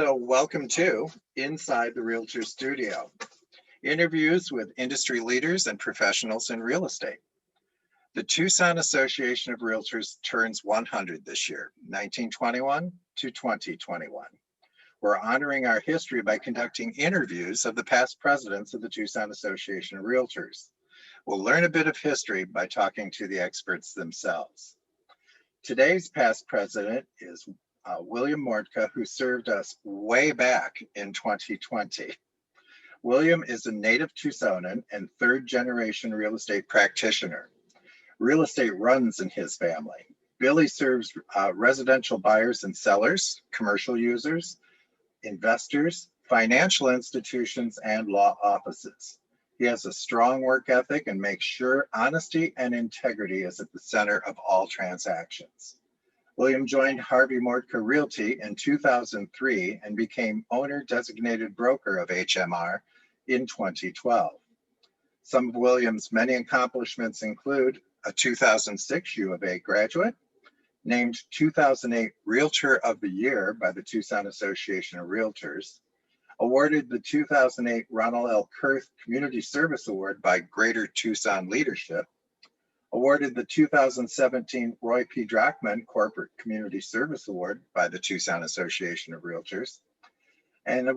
So welcome to Inside the Realtor Studio, interviews with industry leaders and professionals in real estate. The Tucson Association of Realtors turns 100 this year, 1921 to 2021. We're honoring our history by conducting interviews of the past presidents of the Tucson Association of Realtors. We'll learn a bit of history by talking to the experts themselves. Today's past president is William Mordka, who served us way back in 2020. William is a native Tucsonan and third-generation real estate practitioner. Real estate runs in his family. Billy serves residential buyers and sellers, commercial users, investors, financial institutions, and law offices. He has a strong work ethic and makes sure honesty and integrity is at the center of all transactions. William joined Harvey Mordka Realty in 2003 and became owner-designated broker of HMR in 2012. Some of William's many accomplishments include a 2006 U of A graduate, named 2008 Realtor of the Year by the Tucson Association of Realtors, awarded the 2008 Ronald L. Kurth Community Service Award by Greater Tucson Leadership, awarded the 2017 Roy P. Drachman Corporate Community Service Award by the Tucson Association of Realtors, and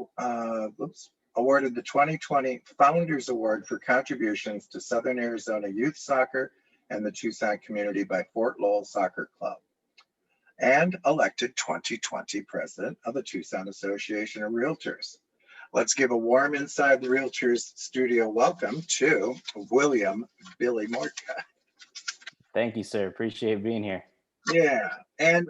awarded the 2020 Founders Award for contributions to Southern Arizona Youth Soccer and the Tucson community by Fort Lowell Soccer Club, and elected 2020 president of the Tucson Association of Realtors. Let's give a warm Inside the Realtors Studio welcome to William Billy Mordka. Thank you, sir. Appreciate being here. Yeah, and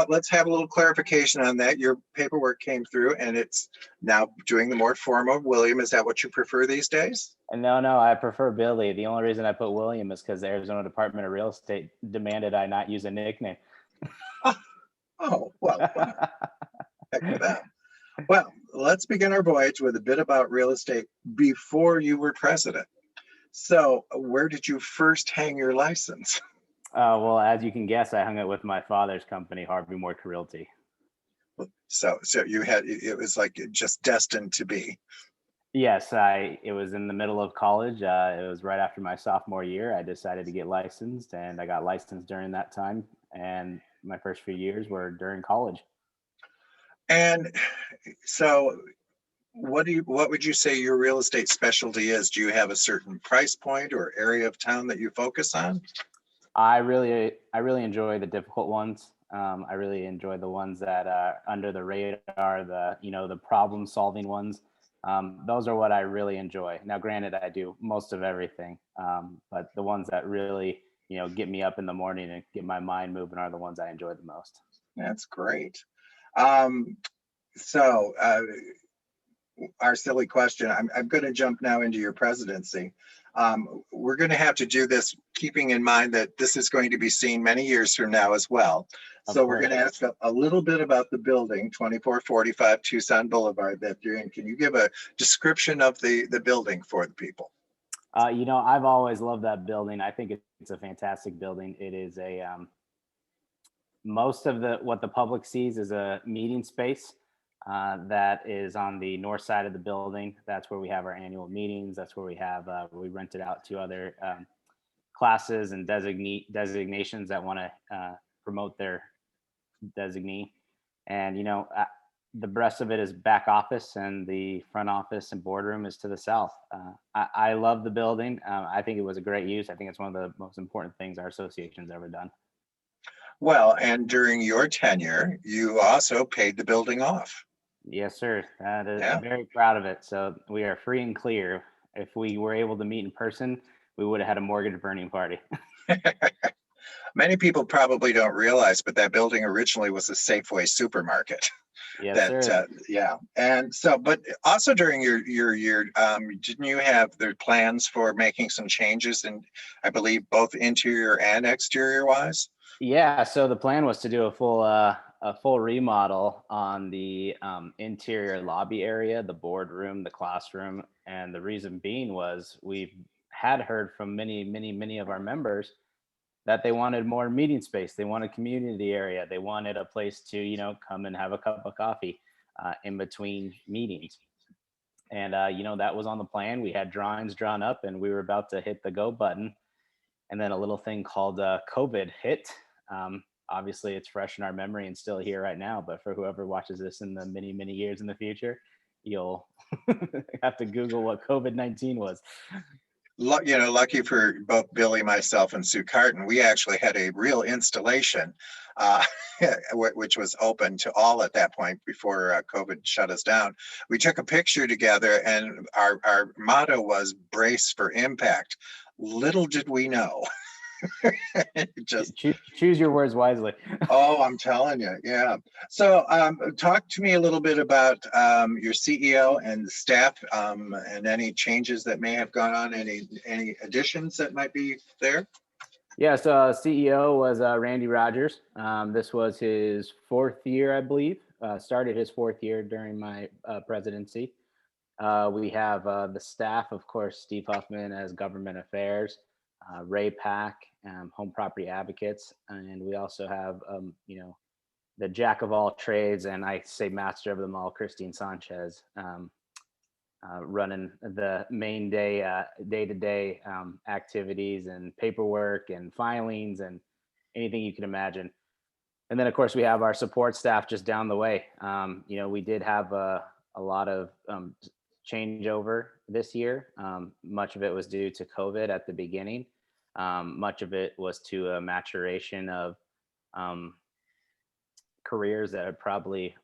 let's have a little clarification on that. Your paperwork came through and it's now doing the more formal William. Is that what you prefer these days? No, I prefer Billy. The only reason I put William is because the Arizona Department of Real Estate demanded I not use a nickname. Well, heck with that. Well, let's begin our voyage with a bit about real estate before you were president. So where did you first hang your license? Well, as you can guess, I hung it with my father's company, Harvey Mordka Realty. So you had, it was like just destined to be. Yes, it was in the middle of college. It was right after my sophomore year. I decided to get licensed, and I got licensed during that time. And my first few years were during college. And so what would you say your real estate specialty is? Do you have a certain price point or area of town that you focus on? I really enjoy the difficult ones. I really enjoy the ones that are under the radar, the problem solving ones. Those are what I really enjoy. Now, granted, I do most of everything, but the ones that really, get me up in the morning and get my mind moving are the ones I enjoy the most. That's great. Our silly question, I'm going to jump now into your presidency. We're going to have to do this keeping in mind that this is going to be seen many years from now as well. So we're going to ask a little bit about the building, 2445 Tucson Boulevard that you're in. Can you give a description of the building for the people? I've always loved that building. I think it's a fantastic building. It is most of what the public sees is a meeting space. That is on the north side of the building. That's where we have our annual meetings. That's where we rent it out to other classes and designations that want to promote their designee. And, the rest of it is back office, and the front office and boardroom is to the south. I love the building. I think it was a great use. I think it's one of the most important things our association's ever done. Well, and during your tenure, you also paid the building off. Yes, sir. I'm very proud of it. So we are free and clear. If we were able to meet in person, we would have had a mortgage burning party. Many people probably don't realize, but that building originally was a Safeway supermarket. Yes, sir. Yeah. And so, but also during your year, didn't you have the plans for making some changes in, I believe, both interior and exterior wise? Yeah. So the plan was to do a full remodel on the interior lobby area, the boardroom, the classroom. And the reason being was we've had heard from many of our members that they wanted more meeting space. They wanted community area. They wanted a place to, come and have a cup of coffee. in between meetings. And, that was on the plan. We had drawings drawn up and we were about to hit the go button. And then a little thing called COVID hit. Obviously, it's fresh in our memory and still here right now. But for whoever watches this in the many, many years in the future, you'll have to Google what COVID-19 was. Lucky for both Billy, myself, and Sue Carton, we actually had a real installation, uh, which was open to all at that point before COVID shut us down. We took a picture together, and our motto was "Brace for Impact." Little did we know. Just choose your words wisely. Oh, I'm telling you, yeah. So, talk to me a little bit about your CEO and the staff, and any changes that may have gone on. Any additions that might be there? Yeah, so CEO was Randy Rogers. This was his 4th year, I believe. Started his 4th year during my presidency. We have the staff, of course, Steve Huffman as government affairs, Ray Pack, home property advocates, and we also have, the jack of all trades, and I say master of them all, Christine Sanchez, running the main day-to-day activities and paperwork and filings and anything you can imagine. And then, of course, we have our support staff just down the way. We did have a lot of changeover this year. Much of it was due to COVID at the beginning. Much of it was to a maturation of careers that had probably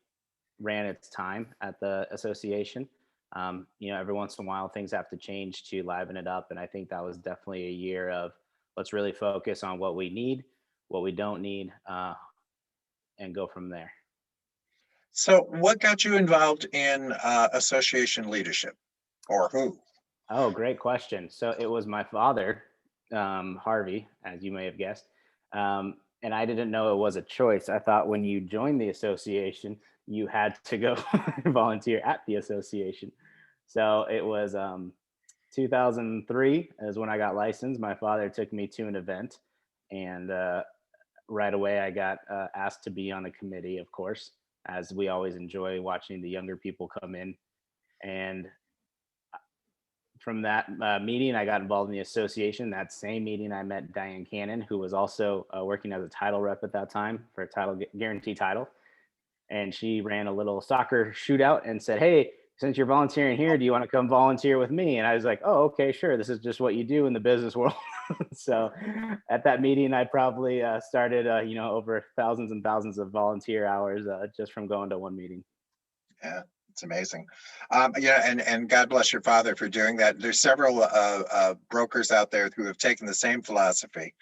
ran its time at the association. Every once in a while things have to change to liven it up. And I think that was definitely a year of let's really focus on what we need, what we don't need, and go from there. So what got you involved in association leadership, or who? Oh, great question. So it was my father, Harvey, as you may have guessed. And I didn't know it was a choice. I thought when you joined the association, you had to go volunteer at the association. So it was 2003 is when I got licensed. My father took me to an event, and right away I got asked to be on the committee, of course, as we always enjoy watching the younger people come in. And from that meeting, I got involved in the association. That same meeting, I met Diane Cannon, who was also working as a title rep at that time for a title guarantee title. And she ran a little soccer shootout and said, "Hey, since you're volunteering here, do you want to come volunteer with me?" And I was like, "Oh, okay, sure. This is just what you do in the business world." So at that meeting, I probably started, over thousands and thousands of volunteer hours just from going to one meeting. Yeah, it's amazing. And God bless your father for doing that. There's several brokers out there who have taken the same philosophy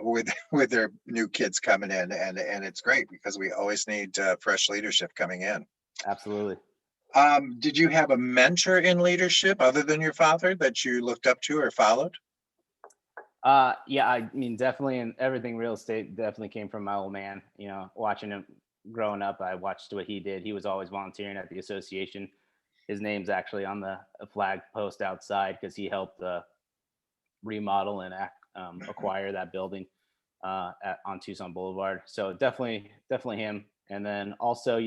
with their new kids coming in, and it's great because we always need fresh leadership coming in. Absolutely. Did you have a mentor in leadership other than your father that you looked up to or followed? Yeah, I mean, definitely, and everything real estate definitely came from my old man. Watching him growing up, I watched what he did. He was always volunteering at the association. His name's actually on the flag post outside because he helped remodel and acquire that building on Tucson Boulevard. So definitely him. And then also,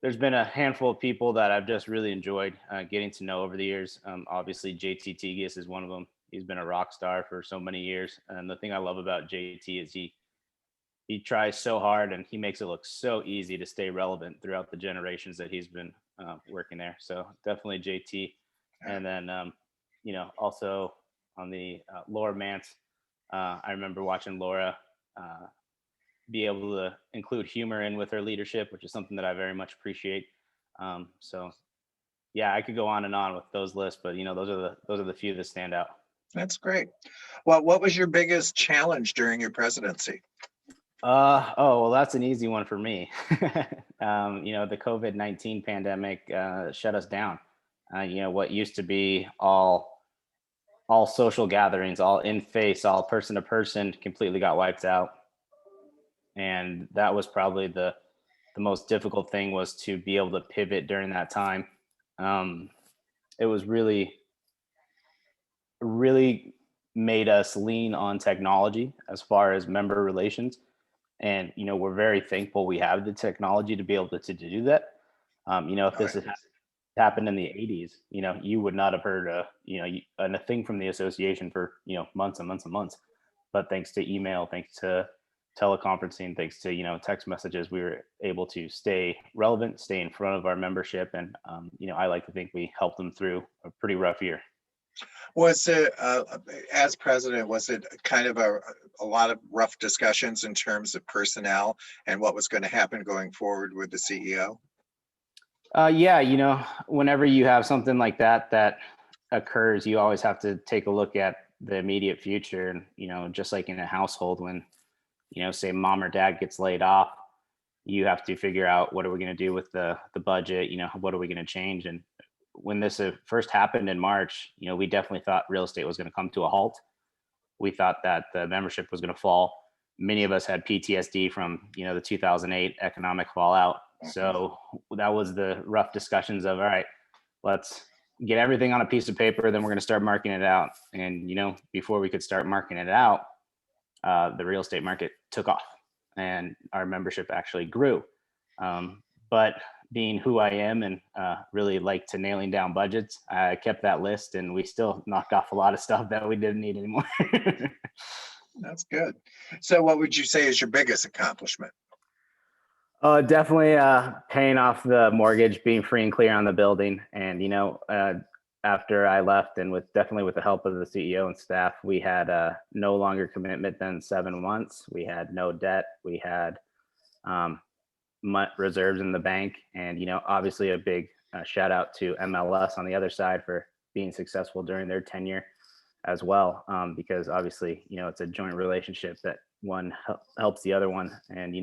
there's been a handful of people that I've just really enjoyed getting to know over the years. Obviously, JT Tigas is one of them. He's been a rock star for so many years. And the thing I love about JT is he tries so hard and he makes it look so easy to stay relevant throughout the generations that he's been working there. So definitely JT. And then, also on the Laura Mance, I remember watching Laura be able to include humor in with her leadership, which is something that I very much appreciate. So yeah, I could go on and on with those lists, but those are the few that stand out. That's great. Well, what was your biggest challenge during your presidency? Well, that's an easy one for me. The COVID-19 pandemic shut us down. What used to be all social gatherings, all in face, all person to person, completely got wiped out. And that was probably the most difficult thing, was to be able to pivot during that time. It was really made us lean on technology as far as member relations. And, we're very thankful we have the technology to be able to do that. If this had happened in the 80s, you would not have heard a thing from the association for months and months and months. But thanks to email, thanks to teleconferencing, thanks to text messages, we were able to stay relevant, stay in front of our membership, and I like to think we helped them through a pretty rough year. Was it, as president, was it kind of a lot of rough discussions in terms of personnel and what was going to happen going forward with the CEO? Yeah, whenever you have something like that occurs, you always have to take a look at the immediate future. And, just like in a household, when, say mom or dad gets laid off, you have to figure out what are we going to do with the budget, what are we going to change? And when this first happened in March, we definitely thought real estate was going to come to a halt. We thought that the membership was going to fall. Many of us had PTSD from, the 2008 economic fallout. So that was the rough discussions of, all right, let's get everything on a piece of paper, then we're going to start marking it out. And, before we could start marking it out, the real estate market took off and our membership actually grew. But being who I am and really like to nailing down budgets, I kept that list and we still knocked off a lot of stuff that we didn't need anymore. That's good. So what would you say is your biggest accomplishment? Definitely paying off the mortgage, being free and clear on the building. And, after I left and definitely with the help of the CEO and staff, we had no longer commitment than 7 months. We had no debt. We had reserves in the bank. And, obviously a big shout out to MLS on the other side for being successful during their tenure as well. Because obviously, it's a joint relationship that one helps the other one. And,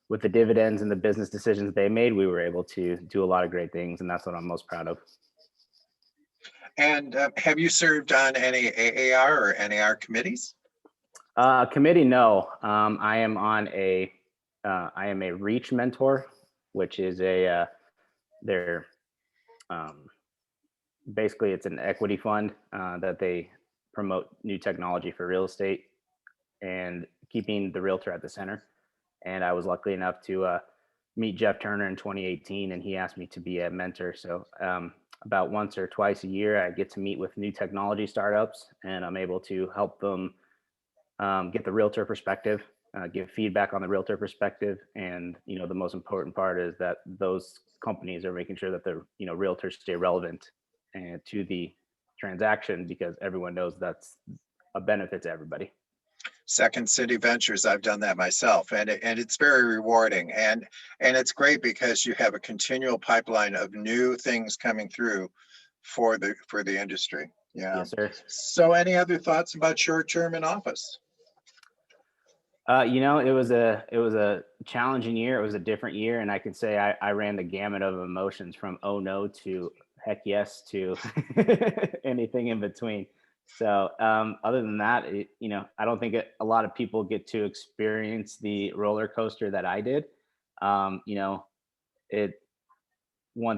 with the dividends and the business decisions they made, we were able to do a lot of great things. And that's what I'm most proud of. And have you served on any AAR or NAR committees? Committee, no. I am a REACH mentor, which is basically it's an equity fund that they promote new technology for real estate and keeping the realtor at the center. And I was lucky enough to meet Jeff Turner in 2018, and he asked me to be a mentor. So about once or twice a year, I get to meet with new technology startups, and I'm able to help them get the realtor perspective, give feedback on the realtor perspective. And, the most important part is that those companies are making sure that the, realtors stay relevant and to the transaction, because everyone knows that's a benefit to everybody. Second City Ventures, I've done that myself, and it's very rewarding, and it's great because you have a continual pipeline of new things coming through for the industry. Yeah. Yes, sir. So any other thoughts about short term in office? It was a challenging year. It was a different year, and I can say I ran the gamut of emotions from oh no to heck yes to anything in between. So other than that, I don't think a lot of people get to experience the roller coaster that I did. One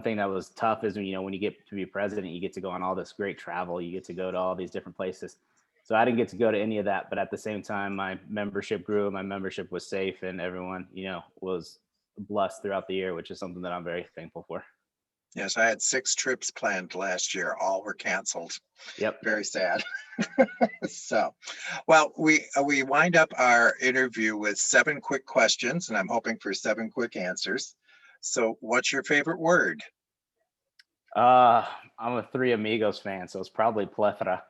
thing that was tough is when you get to be president, you get to go on all this great travel. You get to go to all these different places. So I didn't get to go to any of that. But at the same time, my membership grew. My membership was safe, and everyone, was blessed throughout the year, which is something that I'm very thankful for. Yes, I had 6 trips planned last year. All were canceled. Yep. Very sad. So, well, we wind up our interview with 7 quick questions, and I'm hoping for 7 quick answers. So what's your favorite word? I'm a Three Amigos fan, so it's probably plethora.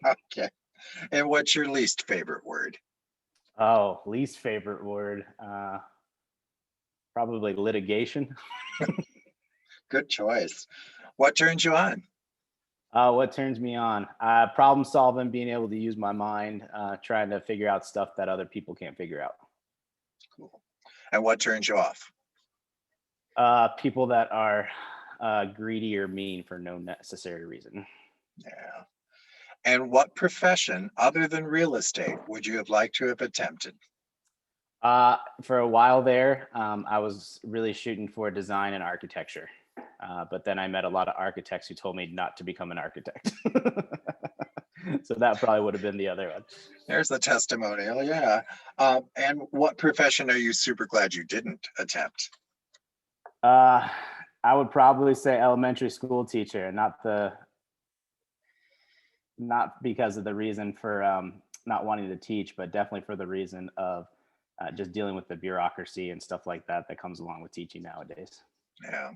Okay. And what's your least favorite word? Oh, least favorite word. Probably litigation. Good choice. What turns you on? What turns me on? Problem solving, being able to use my mind, trying to figure out stuff that other people can't figure out. Cool. And what turns you off? People that are greedy or mean for no necessary reason. Yeah. And what profession other than real estate would you have liked to have attempted? For a while there, I was really shooting for design and architecture. But then I met a lot of architects who told me not to become an architect. So that probably would have been the other one. There's the testimonial, yeah. And what profession are you super glad you didn't attempt? I would probably say elementary school teacher, not because of the reason for not wanting to teach, but definitely for the reason of just dealing with the bureaucracy and stuff like that that comes along with teaching nowadays. Yeah.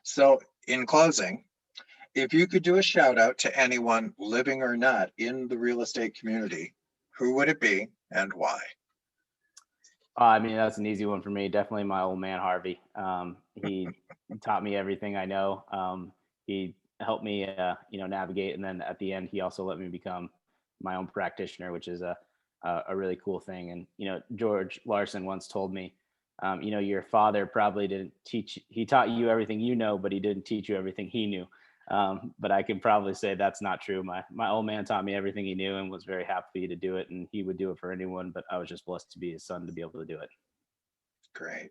So in closing, if you could do a shout out to anyone living or not in the real estate community, who would it be and why? I mean, that's an easy one for me. Definitely my old man, Harvey. He taught me everything I know. He helped me, navigate. And then at the end, he also let me become my own practitioner, which is a really cool thing. And, George Larson once told me, your father probably didn't he taught you everything you know, but he didn't teach you everything he knew. But I can probably say that's not true. My old man taught me everything he knew and was very happy to do it, and he would do it for anyone. But I was just blessed to be his son to be able to do it. Great.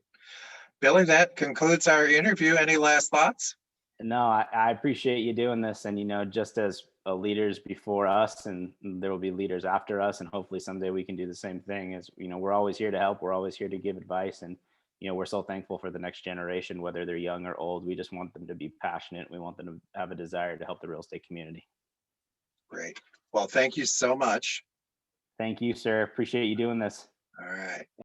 Billy, that concludes our interview. Any last thoughts? No, I appreciate you doing this, and just as leaders before us, and there will be leaders after us, and hopefully someday we can do the same thing. As we're always here to help. We're always here to give advice, and we're so thankful for the next generation, whether they're young or old. We just want them to be passionate. We want them to have a desire to help the real estate community. Great. Well, thank you so much. Thank you, sir. Appreciate you doing this. All right.